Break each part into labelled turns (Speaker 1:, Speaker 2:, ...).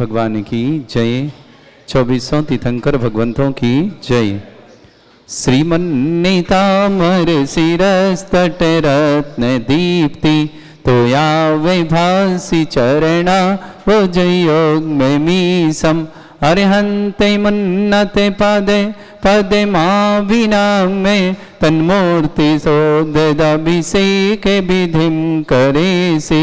Speaker 1: भगवान की जय। 2400 तीर्थंकर भगवंतों की जय। श्रीमन्नीतामर शिरस्तट रत्न दीप्ति तोया वैभासी चरणा भुजयोग में मीसम अरिहंते मन्नते पदे पदे माँ विना में तन्मूर्ति सोदभिषेक विधिम करे से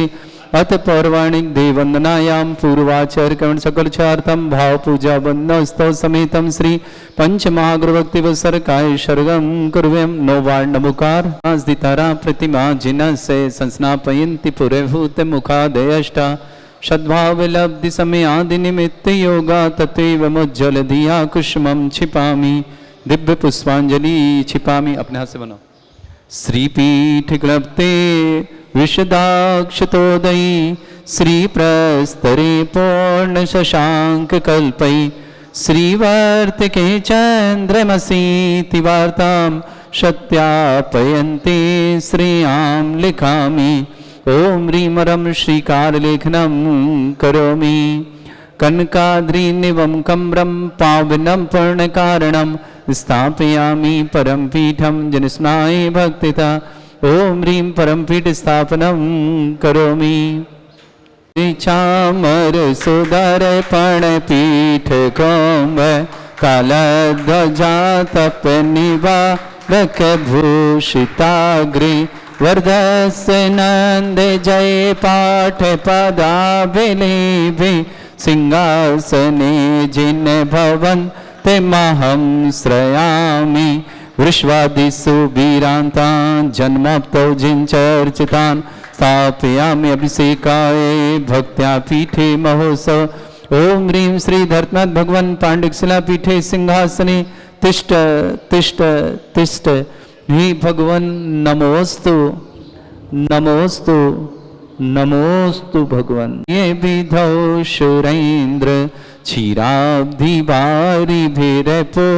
Speaker 1: अथ पौर्वाणिक देववंदनायां पूर्वाचर कवण सकल चार्थम भाव पूजा वंदनस्तव समेतम श्री पंच महागुरुभक्ति वसरकाय शर्गम कुर्वयम नोवार नमुकार आस्दितारा प्रतिमा जिनसे संस्नापयन्ति पुरभूत मुखादयष्टा सद्भाव लब्धि समय आदि निमित्त योगा तत्व मुज्जल दिया कुष्मम छिपामी दिव्य पुष्पांजलि छिपामी। अपने हाथ से बनाओ। श्रीपीठ क्लप्ते विशदाक्षतोदयी श्रीप्रस्तरे पूर्ण शशांक कल्पई श्रीवर्तिके चंद्रमसीति वार्तां सत्यापयन्ते श्रेयां लिखामि। ओम ह्रीं रं श्रीकारलेखनं करोमि। कनकाद्रिनिवं कम्रं पावनं पूर्णकारणं स्थापयामि परम पीठं जनस्नाय भक्तिता। ओम ह्रीं परमपीठ स्थापनं करोमि। चामर सुदर पणपीठ कौम कालध्वजा तप निवारक भूषिताग्रे वर्धस्य नंद जय पाठ पदाभिलेभे सिंहासने जिन भवन ते महं श्रयामि। वृष्वादिषु वीरान्तान् जन्मोक्तौ जिञ्चर्चितान् स्थापयामि अभिषेकाय भक्त्या पीठे महोत्सव। ओम ह्रीं श्री धर्तनाथ भगवान पांडिकशिला पीठे सिंहासने तिष्ठ तिष्ठ तिष्ठ। हे भगवान नमोस्तु नमोस्तु नमोस्तु भगवान। ये विधौ सुरेन्द्र क्षीराब्धि वारि भीरपो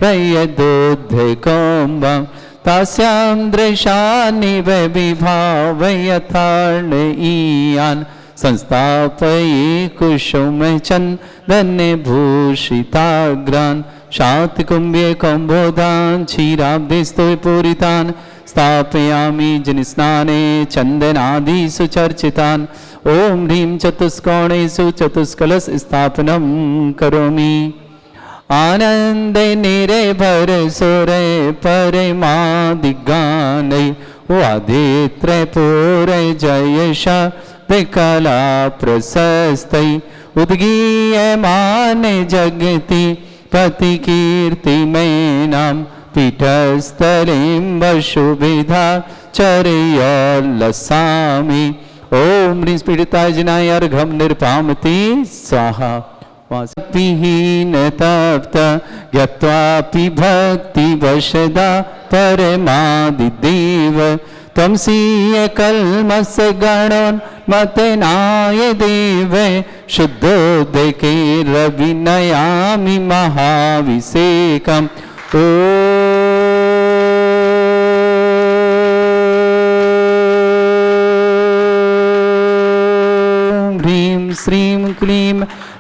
Speaker 1: रयदोद्धकौम्बं तास्यां दृशानिव विभाव यथार्ण ईयान् संस्थापये कुसुमचन्दने भूषिताग्रान् शातकुम्भे कम्बोधान् क्षीराब्धिस्थो पूरितान् स्थापयामि जनिस्नाने चन्दनादिषु चर्चितान्। ओम ह्रीं चतुष्कोणेषु चतुष्कलश स्थापनं करोमि। आनंदे निरेभर सुरे परमादिगानै वादित्रे पूरे जयश विकला प्रशस्तै उद्गीयमाने जगति पति कीर्ति मैनां पीठस्थलीं वसुविधा चर्यलसामि। ओम ह्रीं पीडिताय जिनाय अर्घं निर्पामति स्वाहा। वासपीहीन तप्त ज्ञात्वापि भक्ति वशदा परमादिदेव त्वं सीय कल्मष गणोन्मतेनाय देव शुद्धोदके रविनयामि महाभिषेकम्। ओम ह्रीं श्रीं क्लीं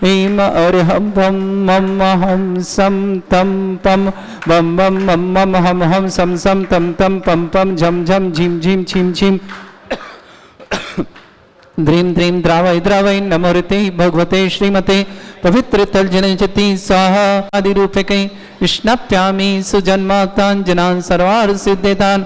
Speaker 1: ऐं अर्हं भं मं हं सं तं पं बं बं मं मं हं हं सं सं तं तं पं पं झं झं झिं झिं छिं छिं ध्रीं ध्रीं द्रावय द्रावय नमोरते भगवते श्रीमते पवित्र तलजनयति स्वाहा। आदिरूपकै स्नाप्यामि सुजन्मातान् जनान् सर्वार्थ सिद्धितान्।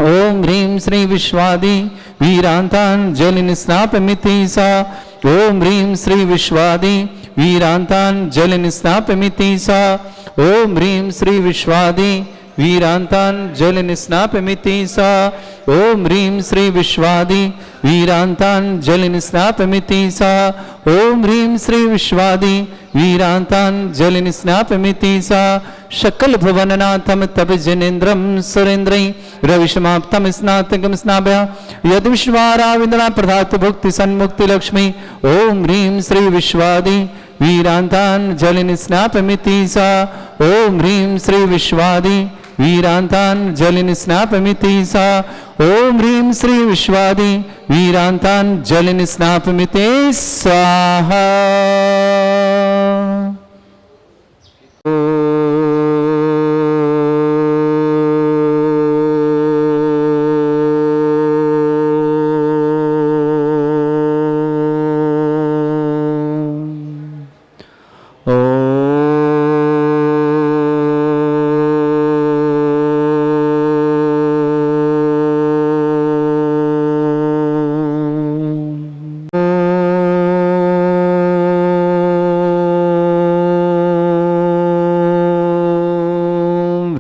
Speaker 1: ओम ह्रीं श्री विश्वादि वीरान्तान् जलिन स्नापमिति सा। ओम ह्रीं श्री विश्वादि वीरान्तान् जलिन स्नापमिति सा। ओम ह्रीं श्री विश्वादि वीरान्तान् जलिन स्नापमिति सा। ओम ह्रीं श्री विश्वादि वीरान्तान् जलिन स्नापमिति सा। ओम ह्रीं श्री विश्वादि वीरान्तान् जलिन स्नापमिति सा। शकल भुवननाथम तब जनेन्द्रम सुरेन्द्रै रविशमाप्तम स्नातकम स्नाभ्या यद विश्वाराविंद्रा प्रधात भुक्ति सन्मुक्ति लक्ष्मी। ओम ह्रीं श्री विश्वादि वीरान्तान् जलिन स्नापमिति सा। ओम ह्रीं श्री विश्वादि वीरान्तान् जलिन स्नापमिति सा। ओम ह्रीं श्री विश्वादि वीरान्तान् जलिन स्नापमिति स्वाहा।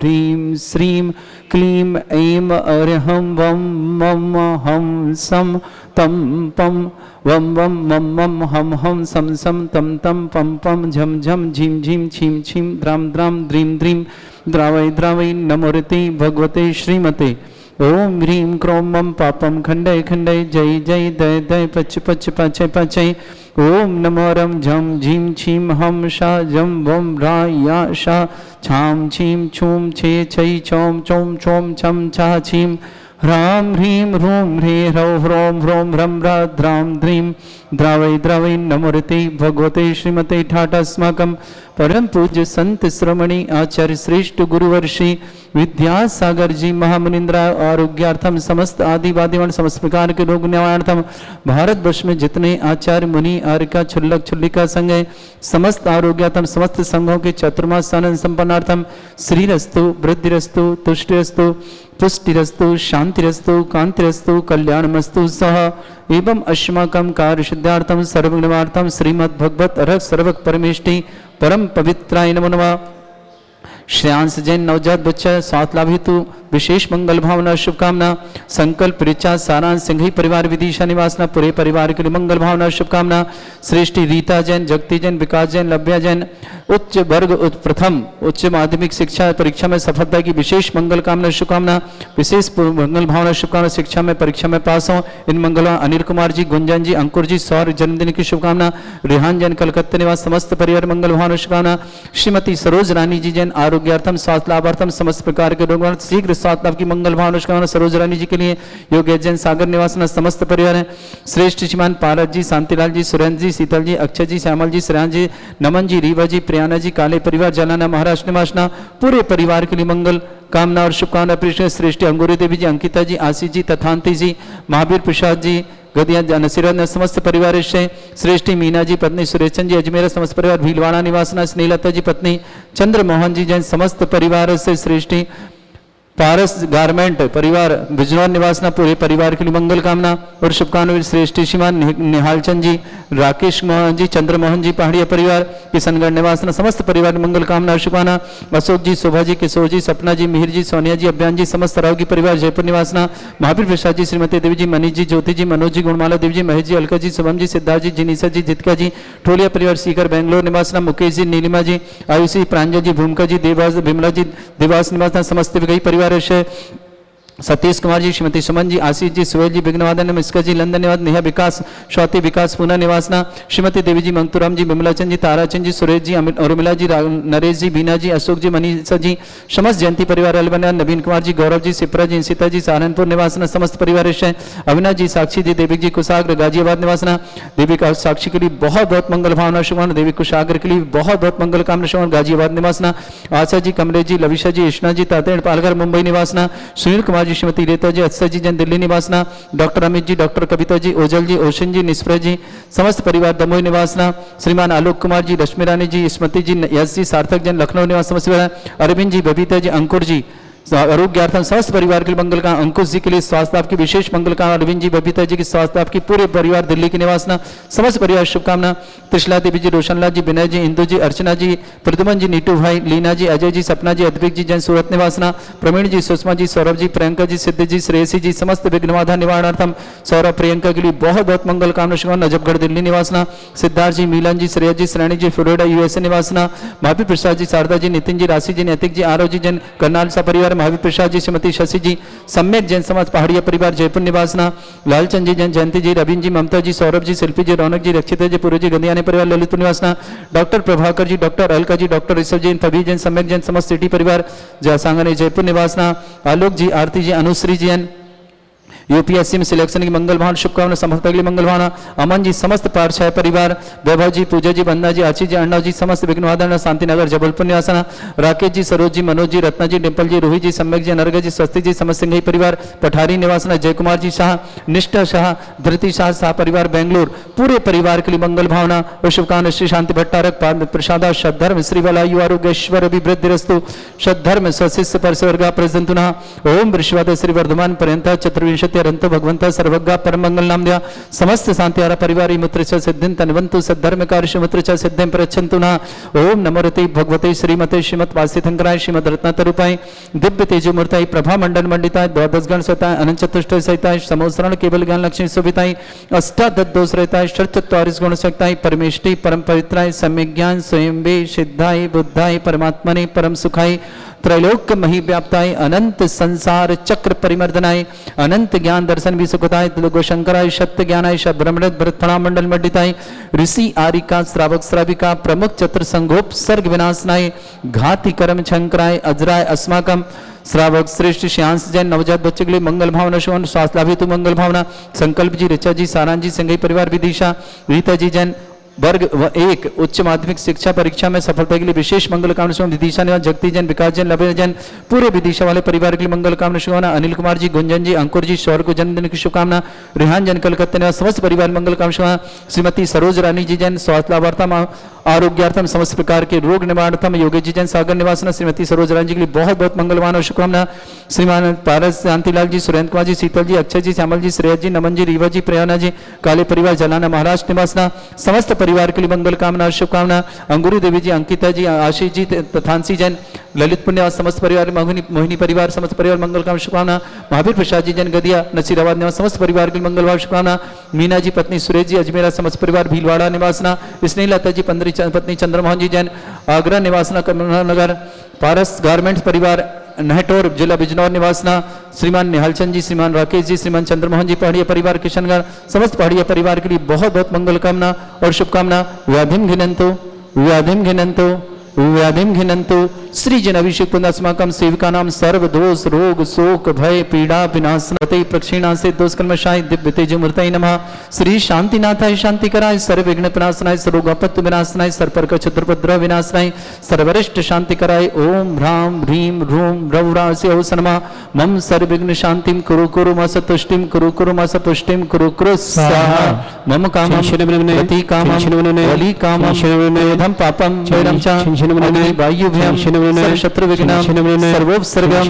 Speaker 1: ह्रीं श्रीं क्लीं ऐं अर्हं वं मं हं सं तं पं वं वं मं मं हं हं सं सं तं तं पं पं झं झं झीं झीं छीं छीं द्रां द्रां द्रीं द्रीं द्रावै द्रावै नमोरते भगवते श्रीमते ओम ह्रीं क्रों मं पापं खण्डय खण्डय जय जय दय दय पच पच पचय पचय ओम नमो रं झं झीं छीं हं शा जं वं रा या शा छां छीं छूं छे छै छौं चौं छौं छं छा छीं ह्रां ह्रीं ह्रूं ह्रे ह्रौं ह्रौं ह्रौं ह्रं ह्रां द्रीं द्रावै द्रावै नमोरते भगवते श्रीमते ठाटास्माकं परम पूज्य संत श्रमणी आचार्य श्रेष्ठ गुरुवर्षि विद्यासागर जी महामुनिंद्रा आरोग्यार्थम समस्त आदिवादीवन समस्त प्रकार के रोग निवारणार्थम भारत वर्ष में जितने आचार्य मुनि आर्यका छुल्लक छुल्लिका संघ है समस्त आरोग्यार्थम समस्त संघों के चतुर्मास आनंद संपन्नार्थम श्रीरस्तु वृद्धिरस्तु तुष्टिरस्तु पुष्टिरस्तु शांतिरस्तु कांतिरस्तु कल्याणमस्तु सह एवं अस्माकं कार्य सिद्धार्थम सर्वगुणार्थम श्रीमद् भगवत अरह सर्वक परमेष्टि परम पवित्राय नमो नमः। श्रेयांश जैन नवजात बच्चा स्वास्थ्य लाभ हेतु विशेष मंगल भावना शुभकामना संकल्प ऋचा सारांश सिंघी परिवार विदिशा निवासना पूरे परिवार के लिए मंगल भावना शुभकामना। श्रेष्ठी रीता जैन जगती जैन विकास जैन लभ्या जैन उच्च वर्ग प्रथम उच्च माध्यमिक शिक्षा परीक्षा में सफलता की विशेष मंगल कामना शुभकामना। विशेष मंगल भावना शुभकामना शिक्षा में परीक्षा में पास हो इन मंगल अनिल कुमार जी गुंजन जी अंकुर जी सौर जन्मदिन की शुभकामना। रिहान जैन कलकत्ता निवास समस्त परिवार मंगल भावना शुभकामना। श्रीमती सरोज रानी जी जैन आरोग्यार्थम स्वास्थ्य लाभार्थम समस्त प्रकार के रोगों शीघ्र स्वास्थ्य लाभ की मंगल भावना शुभकामना। सरोज रानी जी के लिए योगेश जैन सागर निवासना समस्त परिवार है। श्रेष्ठ श्रीमान पारस जी शांतिलाल जी सुरेंद्र जी शीतल जी अक्षय जी श्यामल जी श्रेयान जी नमन जी रीवा जी प्रियाना जी काले परिवार जलाना महाराष्ट्र निवासना पूरे परिवार के लिए मंगल कामना और शुभकामना। कृष्ण श्रेष्ठ अंगूरी देवी जी अंकिता जी आशीष जी तथांति जी महावीर प्रसाद जी गदिया नसीरत समस्त परिवार से श्रेष्ठी मीना जी पत्नी सुरेशन जी अजमेर समस्त परिवार भीलवाड़ा निवासना स्नेहलता जी पत्नी चंद्र मोहन जी जैन समस्त परिवार से श्रेष्ठी पारस गारमेंट परिवार बिजनौर निवासना पूरे परिवार के लिए मंगल कामना और शुभकामना। श्रेष्ठ श्रीमान निहालचंद जी राकेश मोहन जी चंद्रमोहन जी पहाड़िया परिवार किशनगढ़ निवासना समस्त परिवार मंगल कामना शुभकामना। अशोक जी शोभा जी किशोर जी सपना जी मिहिर जी सोनिया जी अभियान जी समस्त राव की परिवार जयपुर निवासना। महावीर प्रसाद जी श्रीमती देवी जी मनीष जी ज्योति जी मनोज जी गुणमाला देवी जी महेश जी अलका जी शुभम जी सिद्धार्थ जी जिनीसा जी जितका जी ठोलिया परिवार सीकर बेंगलोर निवासना। मुकेश जी नीलिमा जी आयुषी प्रांजल जी भूमिका जी देवास विमला जी देवास निवासना समस्त कई परिवार सतीश कुमार जी श्रीमती सुमन जी आशीष जी सुहेल जी विघ्नवादन मिस्का जी लंदन निवास नेहा विकास स्वाति विकास पूना निवासना। श्रीमती देवी जी मंगतूराम जी विमलाचंद जी ताराचंद जी सुरेश जी उर्मिला जी नरेश जी बीना जी अशोक जी मनीषा जी समस्त जयंती परिवार अलबना नवीन कुमार जी गौरव जी सिपरा जी सीता जी सहारनपुर निवासना समस्त परिवार अविनाश जी साक्षी जी देवी जी कुशाग्र गाजियाबाद निवासना। देवी का साक्षी के लिए बहुत बहुत मंगल भावना शुभकामना। देवी कुशाग्र के लिए बहुत बहुत मंगल कामना शुभकामना गाजियाबाद निवासना। आशा जी कमलेश जी लविशा जी इष्णा जी तातेड़ पालघर मुंबई निवासना। सुनील कुमार जी श्रीमती रेता जी अत्सर जी जन दिल्ली निवासना। डॉक्टर अमित जी डॉक्टर कविता जी ओझल जी ओशन जी निस्प्रा जी समस्त परिवार दमोई निवासना। श्रीमान आलोक कुमार जी रश्मि रानी जी स्मृति जी यश जी सार्थक जन लखनऊ निवास समस्त अरविंद जी बबीता जी अंकुर जी आरोग्यार्थम समस्त परिवार के लिए मंगल का। अंकुश जी के लिए स्वास्थ्य लाभ की विशेष मंगल का। अरविंद जी बबीता जी की स्वास्थ्य लाभ की पूरे परिवार दिल्ली की निवासना समस्त परिवार शुभकामना। त्रिशला देवी जी रोशनलाल जी विनय जी इंदु जी अर्चना जी प्रद्युमन जी नीटू भाई लीना जी अजय जी सपना जी अद्विक जी जन सूरत निवासना। प्रवीण जी सुषमा जी सौरभ जी प्रियंका जी सिद्ध जी श्रेयसी जी समस्त विघ्नबाधा निवारणार्थम सौरभ प्रियंका के लिए बहुत बहुत मंगल कामना शुभकामना। नजफगढ़ दिल्ली निवासना। सिद्धार्थ जी मिलन जी श्रेय जी श्रेणी जी फ्लोरिडा यूएसए निवासना। महावीर प्रसाद जी शारदा जी नितिन जी राशि जी नैतिक जी आरव जी जन करनाल सा परिवार। महावीर प्रसाद जी श्रीमती शशि जी सम्यक जैन समाज पहाड़िया परिवार जयपुर निवासना। लालचंद जी जैन जयंती जी रविंद्र जी ममता जी सौरभ जी शिल्पी जी रौनक जी रक्षिता जी पूर्व जी गंदियाने परिवार Lalitpur निवासना। Doctor Prabhakar ji doctor Alka ji doctor Rishabh जी तभी जैन सम्यक जैन समस्त सिटी परिवार जयसांगने जयपुर निवासना। आलोक जी आरती जी अनुश्री जी यूपीएससी में सिलेक्शन की मंगल भावना शुभकामना। सफलता के लिए मंगल भावना। अमन जी समस्त पाठशाला परिवार वैभव जी पूजा जी बंदा जी आची जी अर्णव जी समस्त विघ्नवादन शांतिनगर जबलपुर निवासना। राकेश जी सरोज जी मनोज जी रत्ना जी डिम्पल जी रोहित जी सम्यक जी नरगा जी स्वस्ति जी समस्त सिंघई परिवार पठारी निवासना। जय कुमार जी शाह निष्ठा शाह धृति शाह शाह परिवार बेंगलोर पूरे परिवार के लिए मंगल भावना और शुभकामना। श्री शांति भट्टारक प्रसादा सद्धर्म श्रीवला यु आरोग्यश्वर अभिवृद्धिरस्तु सद्धर्म स्वशिष्य परसवर्गा प्रसंतुना। ओम वृषवाद श्री वर्धमान पर्यंत चतुर्विंशति शक्ति अरंतो भगवंता सर्वज्ञ परम मंगल नाम दिया समस्त शांति आरा परिवारी मुत्र च सिद्धिं तनवंतु सद्धर्म कार्य मुत्र च सिद्धिं प्रच्छन्तु ना ओम नमो रते भगवते श्रीमते श्रीमत वासिथंकराय श्रीमद रत्नातरूपाय दिव्य तेजो मूर्ताय प्रभा मंडल मंडिताय द्वादश गण सहिताय अनंत चतुष्टय सहिताय समोसरण केवल ज्ञान लक्ष्मी सुविताय अष्टादश दोष रहताय षट्चत्वारिश गुण सहिताय परमेष्टि परम पवित्राय सम्यक ज्ञान स्वयं वे सिद्धाय बुद्धाय परमात्मने परम सुखाय त्रैलोक्य मही व्याप्ताय अनंत संसार चक्र परिमर्दनाय अनंत ज्ञान दर्शन भी सुखताय लोक शंकराय सत्य ज्ञानाय ब्रह्मणत भरतफणा मंडल मंडिताय ऋषि आरिका श्रावक श्राविका प्रमुख चतुर संगोप सर्ग विनाशनाय घाति कर्म शंकराय अजराय अस्माकम श्रावक श्रेष्ठ श्यांस जैन नवजात बच्चे के लिए मंगल भावना शोन स्वास्थ्य लाभ हेतु मंगल भावना संकल्प जी ऋचा जी सारांश जी संगई परिवार विदिशा रीता जी जैन वर्ग एक उच्च माध्यमिक शिक्षा परीक्षा में सफलता के लिए विशेष मंगल कामना विदिशा निवास जगती जैन विकास जैन लभ्य जैन पूरे विदिशा वाले परिवार के लिए मंगल कामना शुभकामना अनिल कुमार जी गुंजन जी अंकुर जी शौर को जन्मदिन की शुभकामना रिहान जैन कलकत्ता निवास समस्त परिवार मंगल कामना शुभकामना श्रीमती सरोज रानी जी जैन स्वास्थ्य लाभार्थम आरोग्यार्थम समस्त प्रकार के रोग निवारणार्थम योगेश जी जैन सागर निवासना श्रीमती सरोज रानी जी के लिए बहुत बहुत मंगलवान और शुभकामना श्रीमान पारस शांतिलाल जी सुरेंद्र कुमार जी शीतल जी अक्षय जी श्यामल जी श्रेयस जी नमन जी रीवा जी प्रयाना जी काले परिवार जलाना महाराष्ट्र निवासना समस्त परिवार के लिए मंगल कामना और शुभकामना अंगुरी देवी जी अंकिता जी आशीष जी तथांसी जैन ललितपुर निवास समस्त परिवार मोहिनी परिवार समस्त परिवार मंगल कामना शुभकामना महावीर प्रसाद जी जैन गदिया नसीराबाद निवास समस्त परिवार के लिए मंगलवार शुभकामना मीना जी पत्नी सुरेश जी अजमेरा समस्त परिवार भीलवाड़ा निवासना स्नेहलता जी पत्नी चंद्रमोहन जी जैन आगरा निवासना कमलानगर पारस गारमेंट्स परिवार नहटोर जिला बिजनौर निवासना श्रीमान निहालचंद जी श्रीमान राकेश जी श्रीमान चंद्रमोहन जी पहाड़िया परिवार किशनगढ़ समस्त पहाड़िया परिवार के लिए बहुत बहुत मंगल कामना और शुभकामना व्याधिम घिनंतो श्री जन अभिषेक पुण्यस्माकम सेविका नाम सर्व दोष रोग शोक भय पीड़ा विनाशनते प्रक्षिणा से दोष कल्मषाय दिव्य तेज मूर्तये नमः श्री शांतिनाथाय शांतिकराय सर्व विघ्न विनाशनाय सर्वोपत्ति विनाशनाय सर्पर्क चतुर्पद्रव विनाशनाय सर्वरिष्ट शांतिकराय ओम ह्रां ह्रीं ह्रूं रौरास्य औसनमा मम सर्व विघ्न शांतिं कुरु कुरु मस तुष्टिं कुरु कुरु मस पुष्टिं कुरु कुरु स्वाहा मम कामं प्रति कामं वली कामं क्रोधं पापं वैरं च वायुभ्यं सर्वशत्रु विघ्नं सर्वोपसर्गं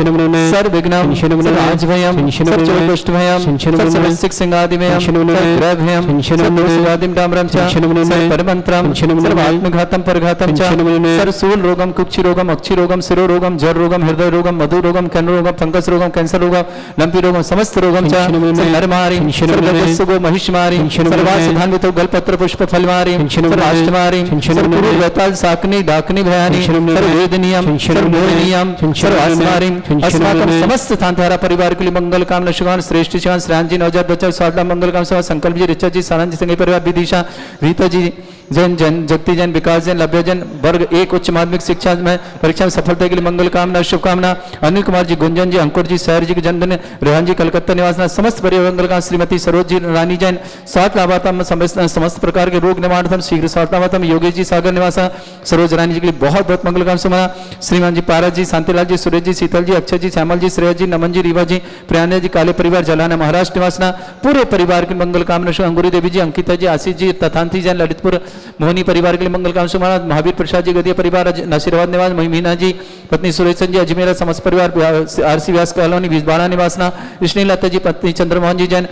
Speaker 1: सर्वविघ्नं सर्वाज्भयं सर्वदुष्टभयं सर्वसिक सिंहादिभयं सर्वग्रहभयं सर्वदोषादिं डाम्रं च सर्वपरमन्त्रं सर्वात्मघातं परघातं च सर्वशूल रोगं कुक्षि रोगं अक्षि रोगं शिरो रोगं जर रोगं हृदय रोगं मधु रोगं कर्ण रोगं फंगस रोगं कैंसर रोगं लंपी रोगं समस्त रोगं च नरमारी सर्वगस्सुगो महिषमारी सर्वासिधान्वितो गलपत्र पुष्प फलमारी सर्वाष्टमारी सर्वपुरु वैताल साकनी डाकनी भयानी सर्ववेदनीयम सर्वमोहनीयम सर्वास्मारीम अस्माकं समस्त तांतारा परिवार के लिए मंगल कामना शुभकामना श्रेष्ठ शिवान श्रांत जी नवजात बच्चा स्वागत मंगल कामना संकल्प जी ऋचा जी सानंद जी संगई परिवार विदिशा रीता जी जैन जैन जगती जैन विकास जैन लभ्य जैन वर्ग एक उच्च माध्यमिक शिक्षा में परीक्षा में सफलता के लिए मंगल कामना शुभकामना अनिल कुमार जी गुंजन जी अंकुर जी शहर जी के जन्मदिन रेहान जी कलकत्ता निवासना समस्त परिवार मंगल कामना श्रीमती सरोज जी रानी जैन स्वास्थ्य लाभार्थम समस्त प्रकार के रोग निवारणार्थम शीघ्र स्वास्थ्य लाभार्थम योगेश जी सागर निवासा सरोज रानी जी के लिए बहुत बहुत मंगल कामना सुना श्रीमान जी पारस जी शांतिलाल जी सुरेश जी शीतल जी अक्षय जी श्यामल जी श्रेयस जी नमन जी रीवा जी प्रयाना जी काले परिवार जलाना महाराष्ट्र निवासना पूरे परिवार के मंगल कामना अंगुरी देवी जी अंकिता जी आशीष जी तथांती जैन ललितपुर मोहिनी परिवार के लिए मंगल कामना महाराज महावीर प्रसाद जी गदिया परिवार नसीराबाद निवास मीना जी पत्नी सुरेश जी अजमेरा समस्त परिवार आरसी व्यास कॉलोनी भीलवाड़ा निवासना स्नेहलता जी पत्नी चंद्रमोहन जी जैन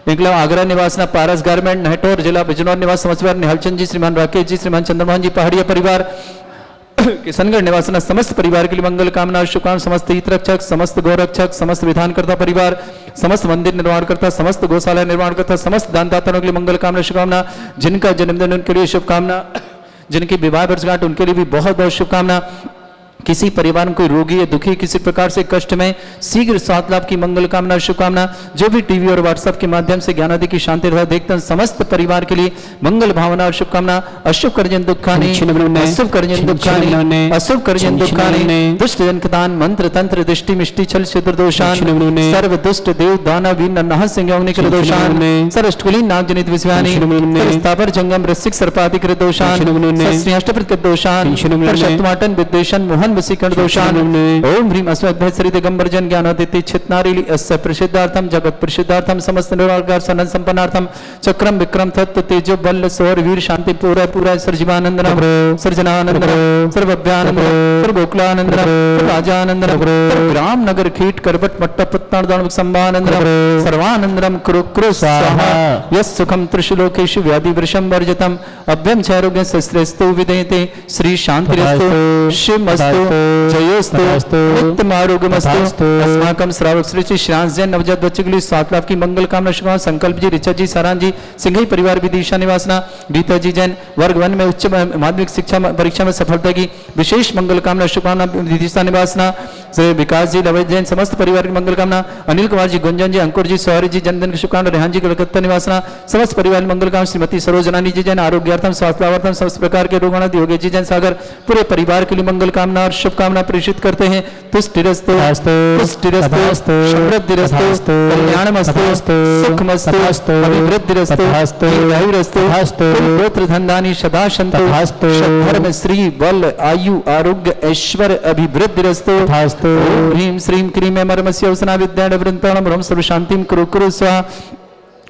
Speaker 1: एकलव आगरा निवासना पारस गारमेंट नहटोर जिला बिजनौर निवास समस्त परिवार निहालचंद जी श्रीमान राकेश जी श्रीमान चंद्रमोहन जी पहाड़िया परिवार किशनगढ़ निवासना समस्त परिवार के लिए मंगल कामना शुभकामना समस्त हित रक्षक समस्त गौरक्षक समस्त विधानकर्ता परिवार समस्त मंदिर निर्माणकर्ता समस्त गौशाला निर्माणकर्ता समस्त दानदाताओं के लिए मंगल कामना शुभकामना जिनका जन्मदिन उनके लिए शुभकामना जिनकी विवाह वर्षगांठ उनके लिए भी बहुत बहुत शुभकामना किसी परिवार में कोई रोगी या दुखी किसी प्रकार से कष्ट में शीघ्र स्वास्थ्य लाभ की मंगल कामना शुभकामना जो भी टीवी और व्हाट्सएप के माध्यम से ज्ञान आदि की शांति रहा देखते हैं समस्त परिवार के लिए मंगल भावना और शुभकामना अशुभ कर्जन दुखानी अशुभ कर्जन दुखानी अशुभ कर्जन दुखानी दुष्ट जनकदान मंत्र तंत्र दृष्टि मिष्टि छल छिद्र दोषान सर्व दुष्ट देव दानव वीर नरनाह सिंह अग्निकृत दोषान सर्वष्टकुलीन नाग जनित विषयानि स्थावर जंगम रसिक सर्पाधिकृत दोषान श्री अष्टप्रकृत दोषान शत्रुमाटन विद्वेषण मोहन मन वसीकरण दोषान ओम ह्रीम अस्मद्भैसरि दिगंबर जन ज्ञानोदिति छितनारिली अस्य प्रसिद्धार्थम जगत प्रसिद्धार्थम समस्त निर्वाकार सनन संपन्नार्थम चक्रम विक्रम तत्व तेजो बल सौर वीर शांति पूरा पूरा सर्जीवानंदनम सर्जनानंदनम सर्वभ्यानंदनम सर्वोक्लानंदनम राजानंदनम ग्राम नगर कीट करबट मट्ट पत्तान संभानंदनम सर्वानंदनम कुरु कुरु स्वाहा यस सुखम त्रिशलोकेषु व्याधि वृषम वर्जितम अभ्यम क्षयरोग्य शस्त्रेस्तु विदेते श्री शांतिरस्तु शिवमस्तु जयोस्तु नित्यम आरोग्यमस्तु अस्माकं श्रावक श्री श्रांस जैन नवजात बच्चे के लिए 7 लाख की मंगल कामना शुभकामना संकल्प जी ऋचा जी सारान जी सिंघई परिवार विदिशा निवासना गीता जी जैन वर्ग 1 में उच्च माध्यमिक शिक्षा परीक्षा में सफलता की विशेष मंगल कामना शुभकामना विदिशा निवासना श्री विकास जी लवज जैन समस्त परिवार की मंगल कामना अनिल कुमार जी गुंजन जी अंकुर जी सौर्य जी जन्मदिन की शुभकामना रेहान जी कलकत्ता निवासना समस्त परिवार की मंगल कामना श्रीमती सरोजनानी जी जैन आरोग्यार्थम स्वास्थ्यार्थम समस्त प्रकार के रोगाणा योगी जी जैन सागर पूरे परिवार के लिए मंगल कामना और शुभकामना प्रेषित करते हैं तुष्टिरस्तु पुष्टिरस्तु समृद्धिरस्तु कल्याणमस्तु सुखमस्तु अभिवृद्धिरस्तु दीर्घायुरस्तु पुत्र धनधानी सदा सन्तु धर्म श्री बल आयु आरोग्य ऐश्वर्य अभिवृद्धिरस्तु ह्रीं श्रीं क्रीं मर्मस्य औसना विद्या वृंताणं ह्रम सर्व शांतिं कुरु कुरु स्वाहा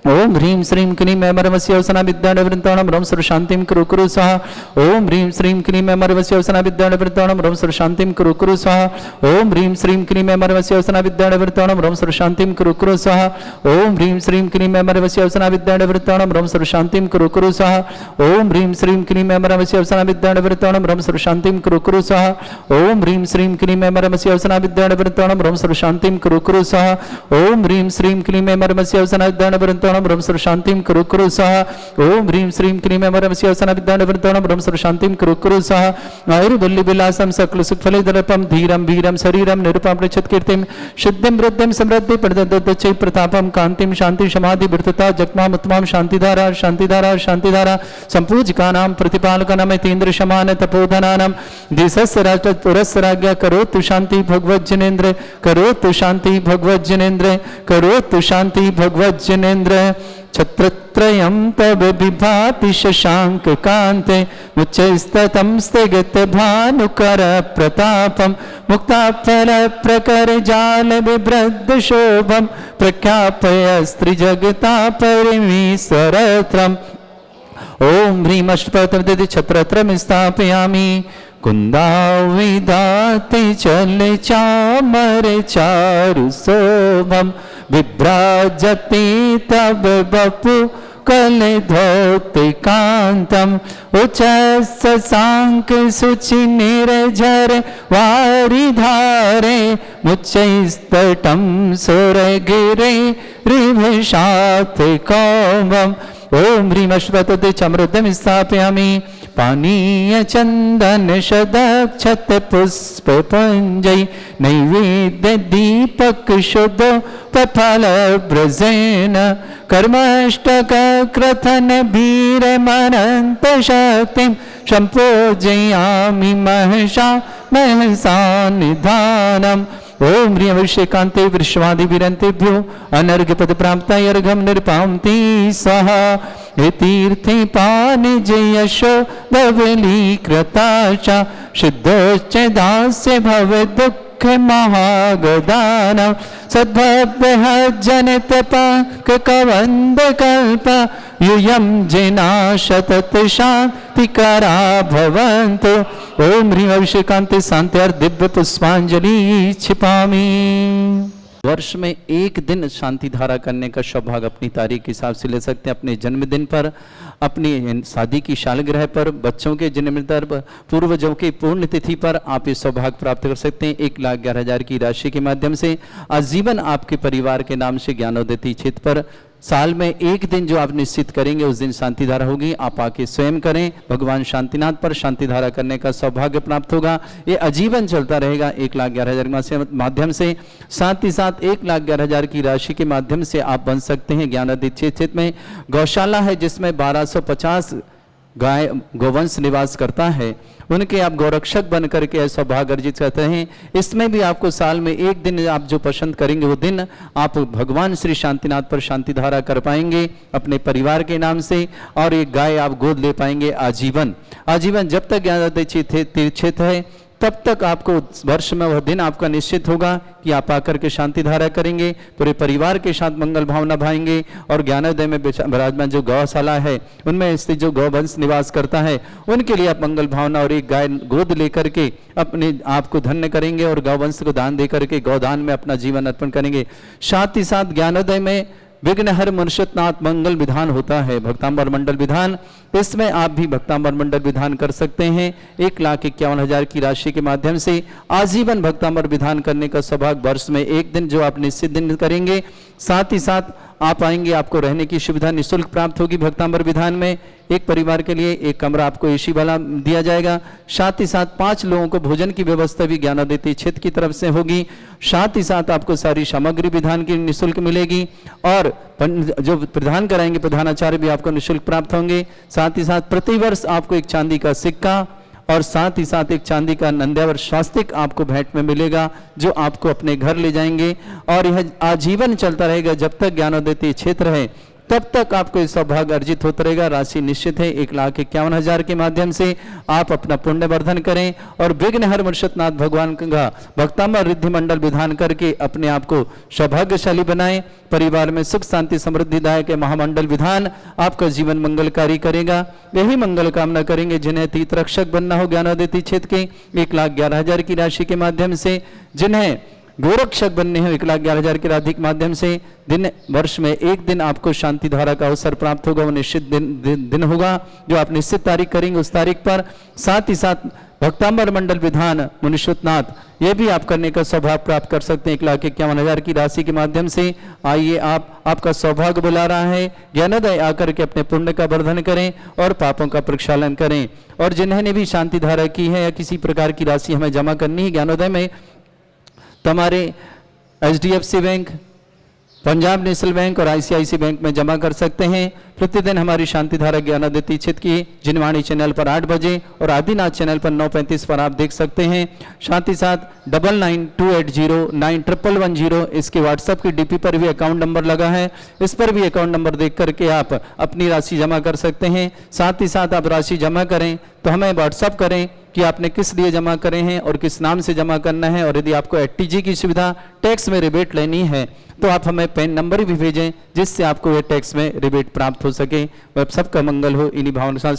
Speaker 1: ओम ह्रीं श्रीं क्लीं मर्मस्य औसना विद्यावृंताणं ह्रम सर्व शांतिं कुरु कुरु स्वाहा ओम ह्रीं श्रीं क्लीं मर्मस्य औसना विद्यावृंताणं ह्रम सर्व शांतिं कुरु कुरु स्वाहा ओम ह्रीं श्रीं क्लीं मर्मस्य औसना विद्यावृंताणं ह्रम सर्व शांतिं कुरु कुरु स्वाहा ओम ह्रीं श्रीं क्लीं मर्मस्य औसना विद्यावृंताणं ह्रम सर्व शांतिं कुरु कुरु स्वाहा ओम ह्रीं श्रीं क्लीं मर्मस्य औसना विद्यावृंताणं ह्रम सर्व शांतिं कुरु कुरु स्वाहा ओम ह्रीं श्रीं क्लीं मर्मस्य औसना विद्यावृंताणं ह्रम सर्व शांतिं कुरु कुरु स्वाहा ओम ह्रीं श्रीं क्लीं मर्मस्य औसना विद्यावृंताणं ह्रम सर्व शांतिं कुरु कुरु स्वाहा ओम ह्रीं श्रीं क्लीं मर्मस्य औसना विद्यावृंताणं ह्रम सर्व शांतिं कुरु कुरु स्वाहा आयुर्बल्ली विलासं सकल सुखफलैर्दर्पं धीरं वीरं शरीरं निरुपमपृच्छत् कीर्तिं शुद्धिं वृद्धिं समृद्धि प्रददच्चै प्रतापं कांतिं शांति समाधि वृद्धता जगमाम उत्तमां शांतिधारा शांतिधारा शांतिधारा संपूजिकानां प्रतिपालकानां तेन्द्र शमान तपोधनानां देशस्य राष्ट्रस्य राज्ञा करोतु शांति भगवज्जनेन्द्र करोतु शांति भगवज्जनेन्द्र करोतु शांति भगवज्जनेन्द्र छत्रत्रयं तव विभाति शशांक कांते मुच्चैस्ततं स्थिगत भानुकर प्रतापं मुक्ताफल प्रकर जाल विभ्रद शोभं प्रख्यापय स्त्रिजगता परिमीश्वरत्रम् ओम ह्रीं अष्टपत्रदिति छत्रत्रं स्थापयामि कुन्दाविदाति चल चामर चारु शोभम विभ्राजति तब बपु कल धोति कांतम उच्च सांक सुचि निर्झर वारिधारे मुच्चैस्तटं सुरगिरे रिभशात् कौमम ओम ह्रीं अश्वतते चमृतम स्थापयामि पानीय चंदन शदक्षत पुष्प पुंजय नैवेद्य दीपक शुद्ध पफल ब्रजेन कर्मष्टक क्रथन वीर मनंत शक्तिं संपूजयामि महसा महसा निधानम् ओम ह्रीं अभिषेकान्ते विश्वादि विरन्तेभ्यो अनर्घ्य पद प्राप्ताय अर्घ्यं निर्पान्ति स्वाहा हे तीर्थे पानिज यशो धवलीकृताशा सिद्धोश्च दास्य भव दुःख महागदानं सद्भव्यः जनतपाक कवन्द कल्प यूयं जना शतत शान्तिकरा भवन्तु ओम ह्रीं अभिषेकान्ते शान्त्यार्थ दिव्य पुष्पांजलि छिपामि। वर्ष में एक दिन शांति धारा करने का सौभाग्य अपनी तारीख के हिसाब से ले सकते हैं। अपने जन्मदिन पर, अपनी शादी की सालगिरह पर, बच्चों के जन्मदिन पर, पूर्वजों की पुण्यतिथि पर आप ये सौभाग्य प्राप्त कर सकते हैं। 1,11,000 की राशि के माध्यम से आजीवन आपके परिवार के नाम से ज्ञानोदयती क्षेत्र पर साल में एक दिन जो आप निश्चित करेंगे उस दिन शांति धारा होगी। आप आके स्वयं करें, भगवान शांतिनाथ पर शांति धारा करने का सौभाग्य प्राप्त होगा। ये आजीवन चलता रहेगा 1,11,000 के माध्यम से। साथ ही साथ 1,11,000 की राशि के माध्यम से आप बन सकते हैं ज्ञानोदय क्षेत्र में गौशाला है जिसमें 1250 गाय गोवंश निवास करता है, उनके आप गौरक्षक बन करके सौभाग्य अर्जित करते हैं। इसमें भी आपको साल में एक दिन आप जो पसंद करेंगे वो दिन आप भगवान श्री शांतिनाथ पर शांति धारा कर पाएंगे अपने परिवार के नाम से, और एक गाय आप गोद ले पाएंगे आजीवन। आजीवन जब तक ज्ञानोदय क्षेत्र है तब तक आपको वर्ष में वह दिन आपका निश्चित होगा कि आप आकर के शांति धारा करेंगे, पूरे परिवार के साथ मंगल भावना भाएंगे और ज्ञानोदय में विराजमान जो गौशाला है उनमें स्थित जो गौवंश निवास करता है उनके लिए आप मंगल भावना और एक गाय गोद लेकर के अपने आप को धन्य करेंगे और गौवंश को दान दे करके गौदान में अपना जीवन अर्पण करेंगे। साथ ही साथ ज्ञानोदय में विघ्नहर मुनिषतनाथ मंगल विधान होता है, भक्तांबर मंडल विधान। इसमें आप भी भक्तांबर मंडल विधान कर सकते हैं। 1,51,000 की राशि के माध्यम से आजीवन भक्तांबर विधान करने का सौभाग्य वर्ष में एक दिन जो आप निश्चित दिन करेंगे। साथ ही साथ आप आएंगे, आपको रहने की सुविधा निःशुल्क प्राप्त होगी भक्तांबर विधान में। एक परिवार के लिए एक कमरा आपको एसी वाला दिया जाएगा। साथ ही साथ 5 लोगों को भोजन की व्यवस्था भी ज्ञानोदय क्षेत्र की तरफ से होगी। साथ ही साथ आपको सारी सामग्री विधान की निःशुल्क मिलेगी और जो प्रदान कराएंगे प्रधानाचार्य भी आपको निःशुल्क प्राप्त होंगे। साथ ही साथ प्रतिवर्ष आपको एक चांदी का सिक्का और साथ ही साथ एक चांदी का नंद्यावर स्वास्तिक आपको भेंट में मिलेगा जो आपको अपने घर ले जाएंगे और यह आजीवन चलता रहेगा जब तक ज्ञानोदय क्षेत्र है, तब तक आपको इस सौभाग्य अर्जित होता रहेगा। राशि निश्चित है। 1,51,000 के माध्यम से आप अपना पुण्य वर्धन करें और विघ्नहर मुनिषतनाथ भगवान का भक्तांबर रिद्धि मंडल विधान करके अपने आप को सौभाग्यशाली बनाएं। परिवार में सुख शांति समृद्धिदायक महामंडल विधान आपका जीवन मंगलकारी करेगा। यही मंगल कामना करेंगे जिन्हें तीर्थ रक्षक बनना हो ज्ञानोदय क्षेत्र के 1,11,000 की राशि के माध्यम से, जिन्हें गोरक्षक बनने हैं 1,11,000 के राशि के माध्यम से। दिन वर्ष में एक दिन आपको शांति धारा का अवसर प्राप्त होगा, वो निश्चित दिन होगा जो आप निश्चित तारीख करेंगे उस तारीख पर। साथ ही साथ भक्तांबर मंडल विधान मुनिषतनाथ ये भी आप करने का सौभाग्य प्राप्त कर सकते हैं 1,51,000 की राशि के माध्यम से। आइए आपका सौभाग्य बुला रहा है। ज्ञानोदय आकर के अपने पुण्य का वर्धन करें और पापों का प्रक्षालन करें। और जिन्होंने भी शांति धारा की है या किसी प्रकार की राशि हमें जमा करनी है ज्ञानोदय में, तो हमारे HDFC bank, Punjab national bank और ICICI बैंक में जमा कर सकते हैं। प्रतिदिन हमारी शांति धारा ज्ञानोदय क्षेत्र की जिनवाणी चैनल पर 8 बजे और आदिनाथ चैनल पर 9:35 पर आप देख सकते हैं। साथ ही साथ 9928091110 इसके व्हाट्सएप की DP पर भी अकाउंट नंबर लगा है, इस पर भी अकाउंट नंबर देख करके आप अपनी राशि जमा कर सकते हैं। साथ ही साथ आप राशि जमा करें तो हमें व्हाट्सएप करें कि आपने किस लिए जमा करे हैं और किस नाम से जमा करना है। और यदि आपको ATG की सुविधा टैक्स में रिबेट लेनी है तो आप हमें पैन नंबर भी भेजें जिससे आपको ये टैक्स में रिबेट प्राप्त हो सके। वह सबका मंगल हो। इन्हीं भावना